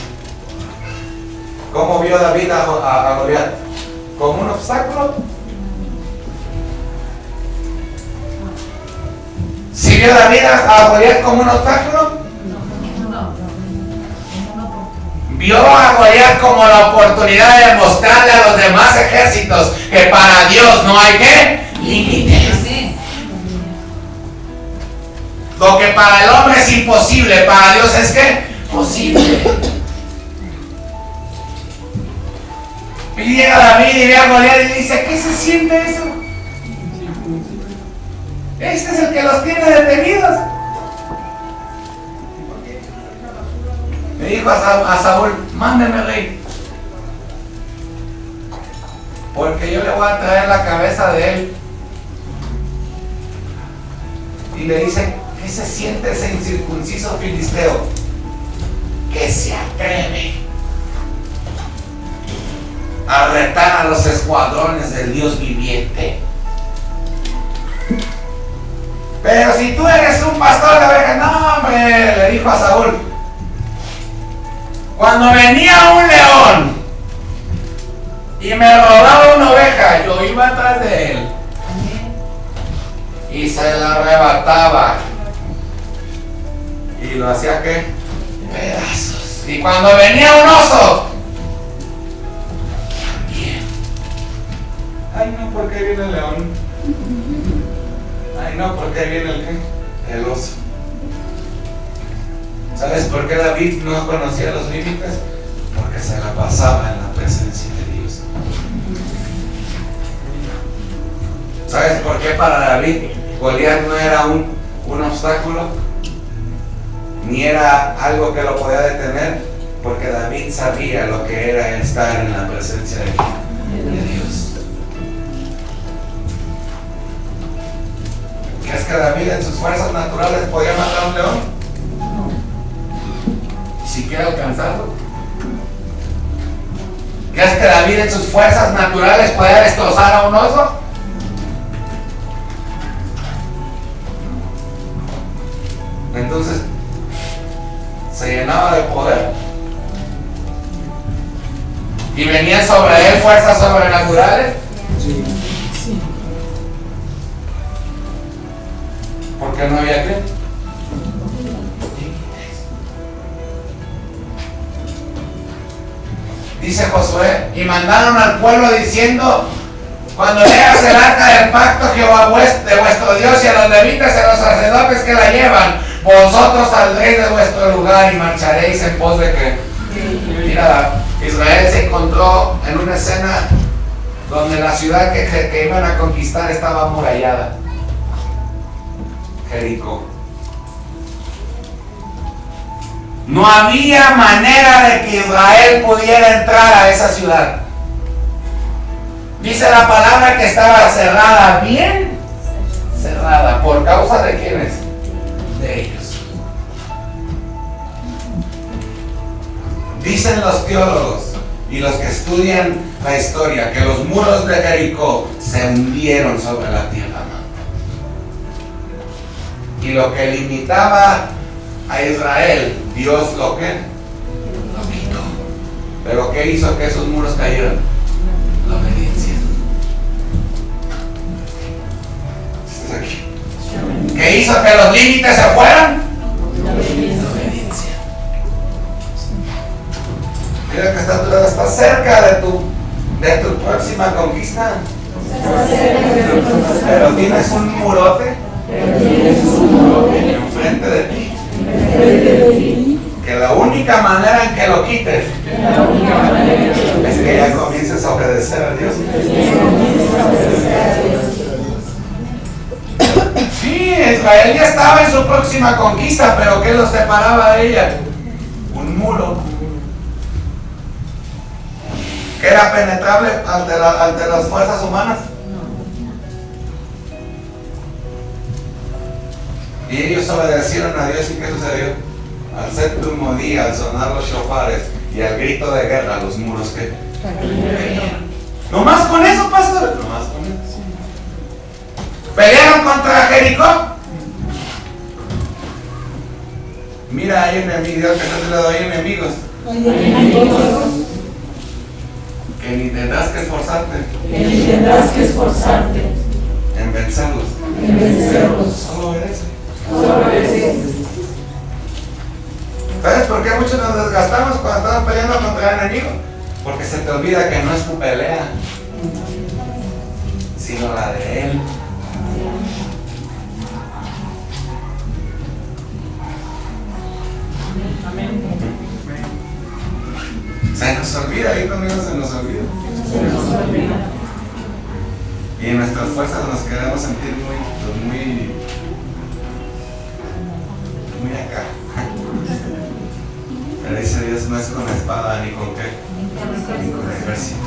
¿Cómo vio David a Goliat? ¿Como un obstáculo? ¿Sí vio David a Goliat como un obstáculo? Vio a Goliat como la oportunidad de mostrarle a los demás ejércitos que para Dios no hay ¿qué? Límites. Lo que para el hombre es imposible, para Dios es ¿qué? Posible. Y llega David y ve a Goliat y dice, ¿qué se siente eso? Este es el que los tiene detenidos. Le dijo a Saúl, mándeme rey, porque yo le voy a traer la cabeza de él. Y le dice, ¿qué se siente ese incircunciso filisteo que se atreve a retar a los escuadrones del Dios viviente? Pero si tú eres un pastor de ovejas, no hombre, le dijo a Saúl, cuando venía un león y me robaba una oveja, yo iba atrás de él y se la arrebataba y lo hacía ¿qué? Pedazos. Y cuando venía un oso, también. Ay no, ¿por qué viene el león? Ay no, ¿por qué viene el qué? El oso. ¿Sabes por qué David no conocía los límites? Porque se la pasaba en la presencia de Dios. ¿Sabes por qué para David Goliat no era un obstáculo? Ni era algo que lo podía detener, porque David sabía lo que era estar en la presencia de Dios. ¿Crees que David en sus fuerzas naturales podía matar a un león? ¿Siquiera alcanzarlo? ¿Crees que David en sus fuerzas naturales podía destrozar a un oso? Entonces se llenaba de poder y venían sobre él fuerzas sobrenaturales. Sí. Porque no había qué. Dice Josué, y mandaron al pueblo diciendo, cuando veas el arca del pacto Jehová de vuestro Dios y a los levitas y a los sacerdotes que la llevan, vosotros saldréis de vuestro lugar y marcharéis en pos de que. Mira, Israel se encontró en una escena donde la ciudad que iban a conquistar estaba amurallada, Jericó. No había manera de que Israel pudiera entrar a esa ciudad. Dice la palabra que estaba cerrada, bien cerrada. ¿Por causa de quiénes? De ellos. Dicen los teólogos y los que estudian la historia que los muros de Jericó se hundieron sobre la tierra. Y lo que limitaba a Israel, Dios lo quitó. Pero ¿qué hizo que esos muros cayeran? La obediencia. ¿Estás aquí? ¿Qué hizo que los límites se fueran? La obediencia. Mira que está cerca de tu próxima conquista. Pero tienes un murote enfrente de ti que la única manera en que lo quites es que ya comiences a obedecer a Dios. Sí, Israel ya estaba en su próxima conquista, pero ¿qué los separaba de ella? Un muro que era penetrable ante las fuerzas humanas. Y ellos obedecieron a Dios. ¿Y qué sucedió? Al séptimo día, al sonar los shofares y al grito de guerra, los muros que caían. ¿No más con eso, pastor? No más con eso. ¿Pelearon contra Jericó? Mira, hay enemigos, que no te le doy enemigos. Que ni tendrás que esforzarte. En vencerlos. Solo obedece. ¿Sabes por qué muchos nos desgastamos cuando estamos peleando contra el enemigo? Porque se te olvida que no es tu pelea, sino la de él. Se nos olvida, ahí conmigo se nos olvida. Y en nuestras fuerzas nos queremos sentir muy acá. Pero dice Dios, no es con espada ni con qué, ni con ejército,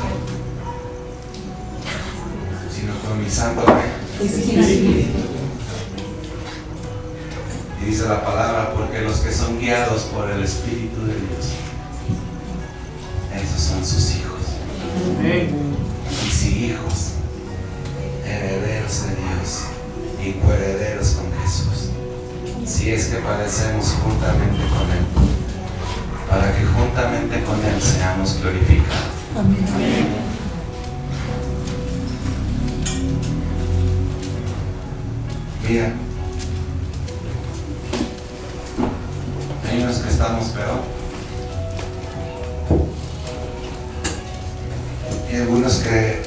sino con mi santo Espíritu. Y dice la palabra, porque los que son guiados por el Espíritu de Dios, esos son sus hijos. Y si hijos, herederos de Dios y coherederos con Jesús, si es que padecemos juntamente con Él, para que juntamente con Él seamos glorificados. Amén. Mira, hay unos que estamos peor, y algunos que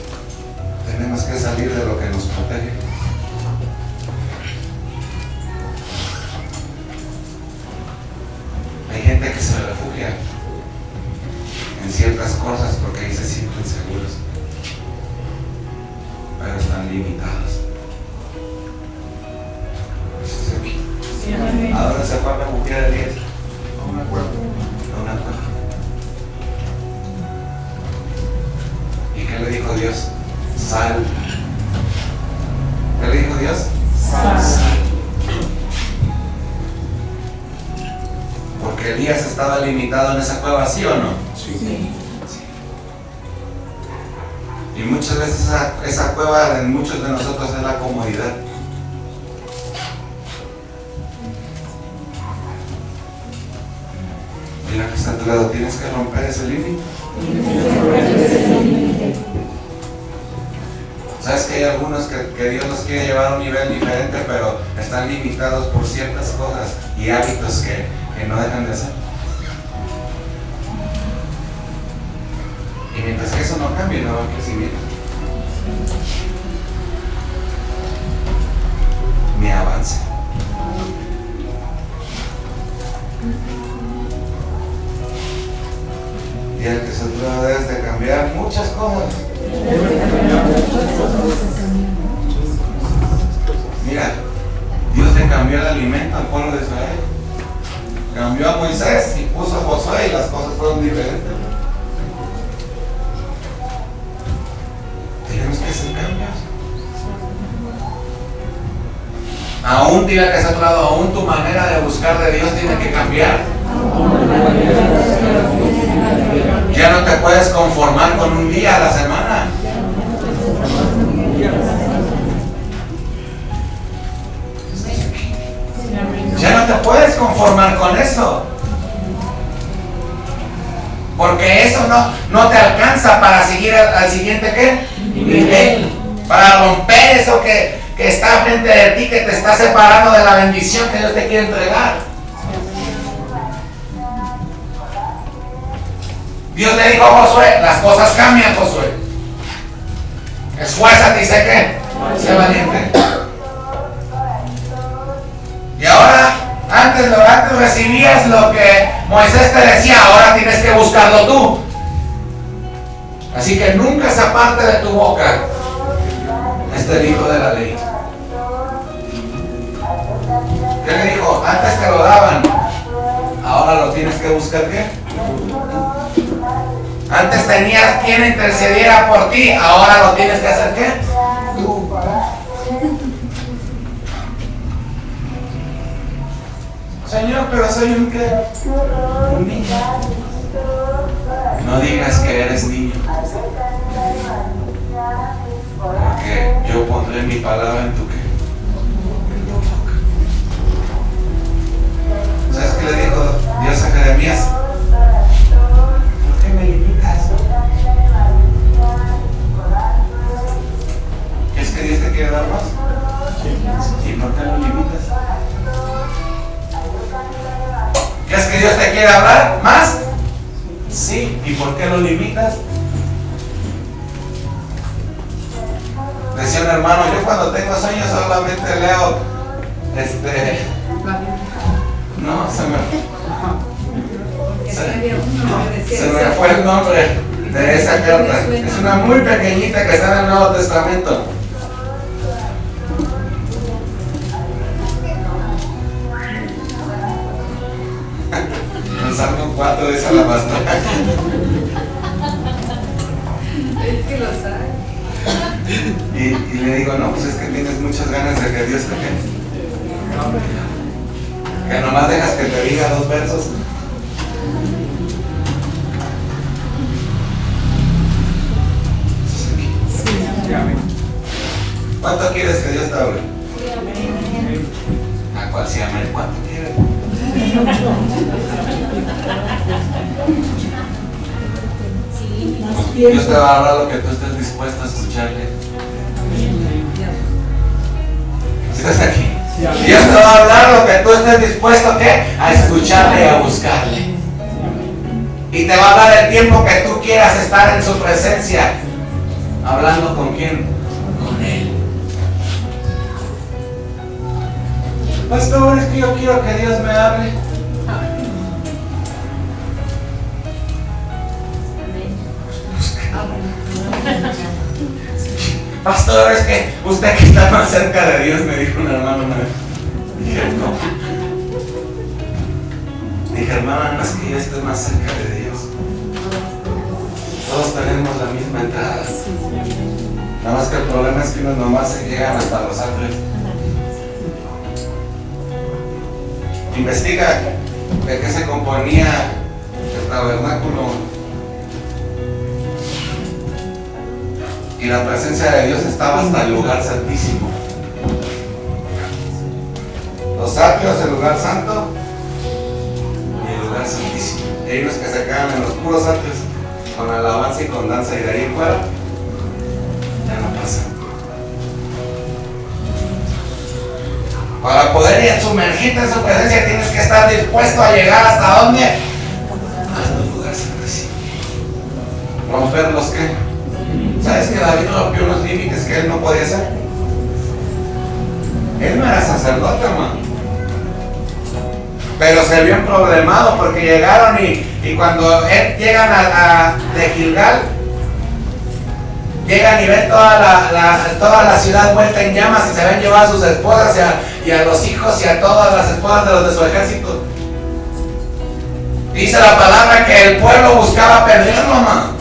tenemos que salir de lo que nos protege. Hay gente que se refugia en ciertas cosas porque ahí se sienten seguros, pero están limitados. ¿A dónde se fue a refugiar Elías? A una cueva. ¿Y qué le dijo Dios? Sal. ¿Qué le dijo Dios? Sal. Porque Elías estaba limitado en esa cueva, ¿sí o no? Sí. Y muchas veces esa cueva en muchos de nosotros es la comodidad. Mira que está a tu lado, tienes que romper ese límite. Sabes que hay algunos que Dios los quiere llevar a un nivel diferente, pero están limitados por ciertas cosas y hábitos que no dejan de hacer. Y mientras que eso no cambie, no va a crecimiento ni avance. Y el que se tú debes de cambiar muchas cosas. Mira, Dios le cambió el alimento al pueblo de Israel. Cambió a Moisés y puso a Josué y las cosas fueron diferentes. Tenemos que hacer cambios. Aún, dile que está a tu lado, aún tu manera de buscar de Dios tiene que cambiar. Ya no te puedes conformar con un día a la semana. Ya no te puedes conformar con eso. Porque eso no te alcanza para seguir al siguiente ¿qué? Nivel. Para romper eso que está frente de ti, que te está separando de la bendición que Dios te quiere entregar. Dios le dijo a Josué, las cosas cambian, Josué. Esfuérzate y sé qué, sé valiente. Y ahora, antes antes recibías lo que Moisés te decía, ahora tienes que buscarlo tú. Así que nunca se aparte de tu boca este libro de la ley. ¿Qué le dijo? Antes te lo daban, ahora lo tienes que buscar. ¿Qué? Antes tenías quien intercediera por ti, ahora lo tienes que hacer. ¿Qué? Tú. Señor, pero soy un niño. No digas que eres niño, porque yo pondré mi palabra en tu boca. ¿Sabes qué le dijo Dios a Jeremías? ¿Por qué me limitas? ¿Es que Dios te quiere dar más? ¿Y por qué lo limitas? ¿Es que Dios te quiere hablar más? Sí, ¿y por qué lo limitas? Decía un hermano, yo cuando tengo sueños solamente leo no, se me fue el nombre de esa carta. Es una muy pequeñita que está en el Nuevo Testamento. El Salmo 4 dice la pastora. Es que lo sabe. Y le digo, no, pues es que tienes muchas ganas de que Dios te quede. Que nomás dejas que te diga 2 versos. ¿Cuánto quieres que Dios te hable? ¿A cuál se llama? ¿Cuánto quieres? Dios te va a hablar lo que tú estés dispuesto a escucharle. ¿Estás aquí? Dios te va a hablar lo que tú estés dispuesto a escucharle y a buscarle. Y te va a hablar el tiempo que tú quieras estar en su presencia. ¿Hablando con quién? Con Él. Pastor, es que yo quiero que Dios me hable. Pastor, es que usted que está más cerca de Dios, me dijo un hermano una vez. Dije, no. Dije, hermano, no es que yo esté más cerca de Dios. Todos tenemos la misma entrada. Nada más que el problema es que unos nomás se llegan hasta los ángeles. Investiga de qué se componía el tabernáculo. Y la presencia de Dios estaba hasta el lugar santísimo. Los atrios, el lugar santo y el lugar santísimo. Y hay unos que se quedan en los puros atrios con alabanza y con danza, y de ahí en fuera ya no pasa. Para poder sumergirte en su presencia tienes que estar dispuesto a llegar hasta dónde? Hasta el lugar santísimo. Romper los que. ¿Sabes que David rompió unos límites que él no podía hacer? Él no era sacerdote, hermano. Pero se vio problemado porque llegaron y cuando llegan de Gilgal, llegan y ven toda la ciudad vuelta en llamas y se ven llevar a sus esposas y a los hijos y a todas las esposas de los de su ejército. Dice la palabra que el pueblo buscaba perderlo, hermano.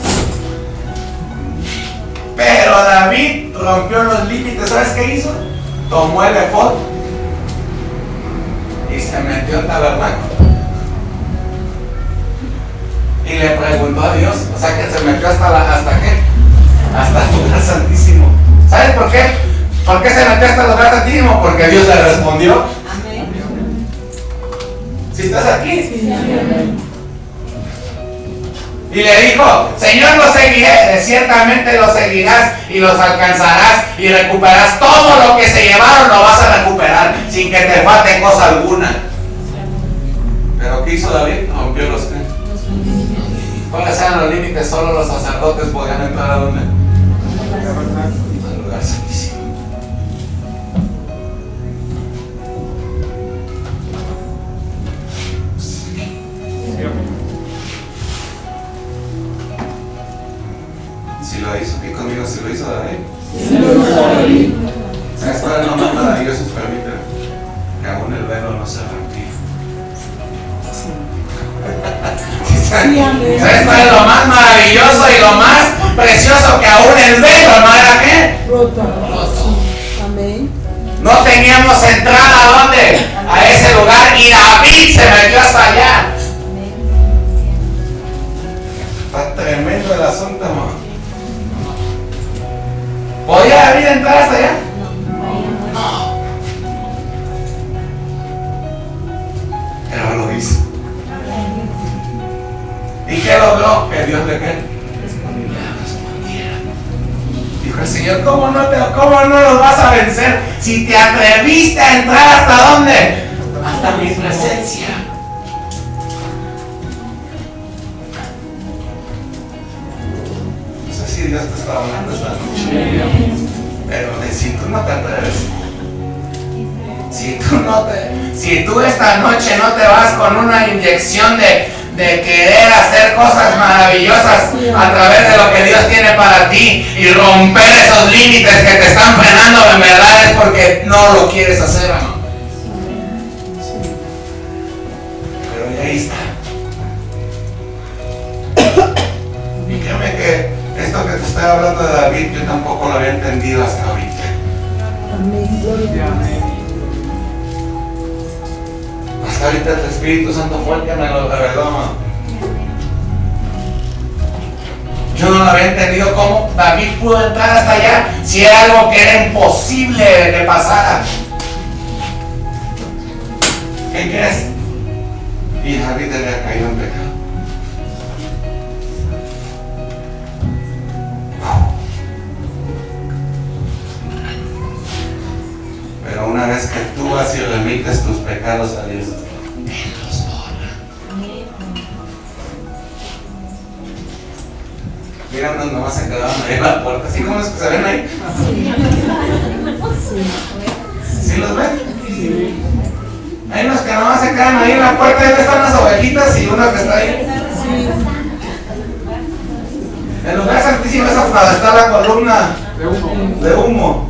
Pero David rompió los límites. ¿Sabes qué hizo? Tomó el efod y se metió al tabernáculo y le preguntó a Dios. O sea que se metió hasta qué? Hasta el lugar santísimo. ¿Sabes por qué? ¿Por qué se metió hasta el lugar santísimo? Porque Dios le respondió. Amén. ¿Sí estás aquí? Sí, amén. Y le dijo, Señor, los seguiré, ciertamente los seguirás y los alcanzarás y recuperarás todo lo que se llevaron, lo vas a recuperar sin que te falte cosa alguna. Pero ¿qué hizo David? Rompió los que. ¿Cuáles eran los límites? Solo los sacerdotes podían entrar a donde? Al lugar santísimo. lo hizo David. Sí, lo hizo David. ¿Sabes cuál es lo más maravilloso? Permíteme. Que aún el velo no se rompió. ¿Sabes cuál es lo más maravilloso y lo más precioso? Que aún el velo no era ¿qué? Roto. Amén. No teníamos entrada ¿a dónde? A ese lugar y David se metió hasta allá. Está tremendo el asunto, hermano. ¿Podía David entrar hasta allá? No. Pero lo hizo. ¿Y qué logró? Que Dios le respondiera. Dijo el Señor, ¿cómo no los vas a vencer si te atreviste a entrar hasta dónde? Hasta mi presencia. No sé si Dios te está hablando esta noche, pero si tú no te atreves, si tú esta noche no te vas con una inyección de querer hacer cosas maravillosas a través de lo que Dios tiene para ti y romper esos límites que te están frenando, en verdad es porque no lo quieres hacer, hermano. Pero ya ahí está. Y créeme que esto que te estoy hablando de David, yo tampoco lo había entendido hasta ahorita. Amén. Gloria a Dios. Hasta ahorita el Espíritu Santo fue el que me lo reveló, hermano. Yo no lo había entendido cómo David pudo entrar hasta allá si era algo que era imposible que pasara. ¿Qué crees? Y David había caído en pecado. Pero una vez que tú vas y remites tus pecados a Dios, Él los borra. Mira unos nomás se quedaron ahí en la puerta. ¿Sí? ¿Cómo es que se ven ahí? ¿Sí los ven? Sí. Hay unos que nomás se quedan ahí en la puerta y ahí están las ovejitas y uno que está ahí. Sí. El lugar santísimo es hasta donde está la columna de humo.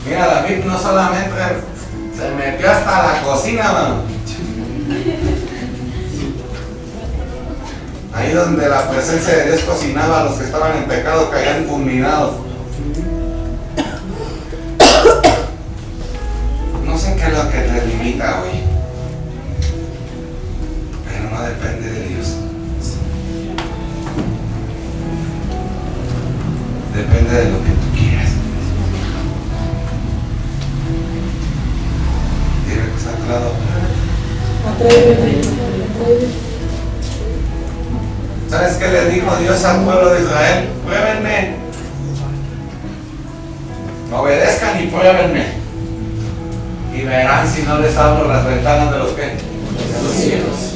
Mira, David no solamente se metió hasta la cocina, mano. Ahí donde la presencia de Dios cocinaba, los que estaban en pecado caían fulminados. No sé qué es lo que te limita hoy, pero no depende de Dios. Depende de lo que tú quieras. Tiene que estar claro. Atrévete. ¿Sabes qué le dijo Dios al pueblo de Israel? Pruébenme. Obedezcan y pruébenme. Y verán si no les abro las ventanas de los ¿qué? De los cielos.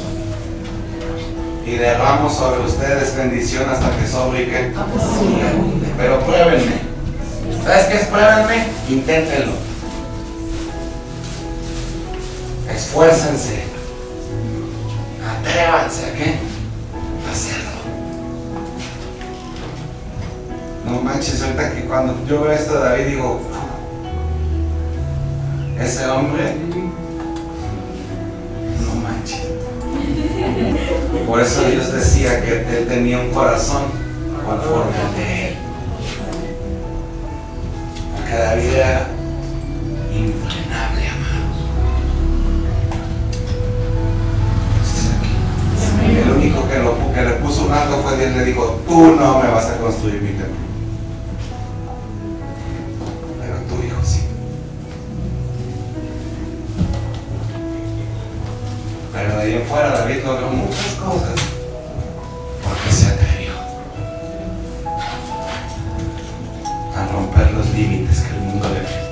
Y derramo sobre ustedes bendición hasta que sobre y que abunde. Pero pruébenme. ¿Sabes qué es pruébenme? Inténtenlo. Esfuércense. Atrévanse a qué? A hacerlo. No manches, ahorita que cuando yo veo esto de David digo, ese hombre, no manches. Por eso Dios decía que él tenía un corazón conforme al de él. Porque David era infrenable, amado. El único que le puso un alto fue Dios. Le dijo, tú no me vas a construir mi templo, pero tu hijo sí. Pero de ahí en fuera David logró muchas cosas porque se atrevió a romper los límites que el mundo le puso.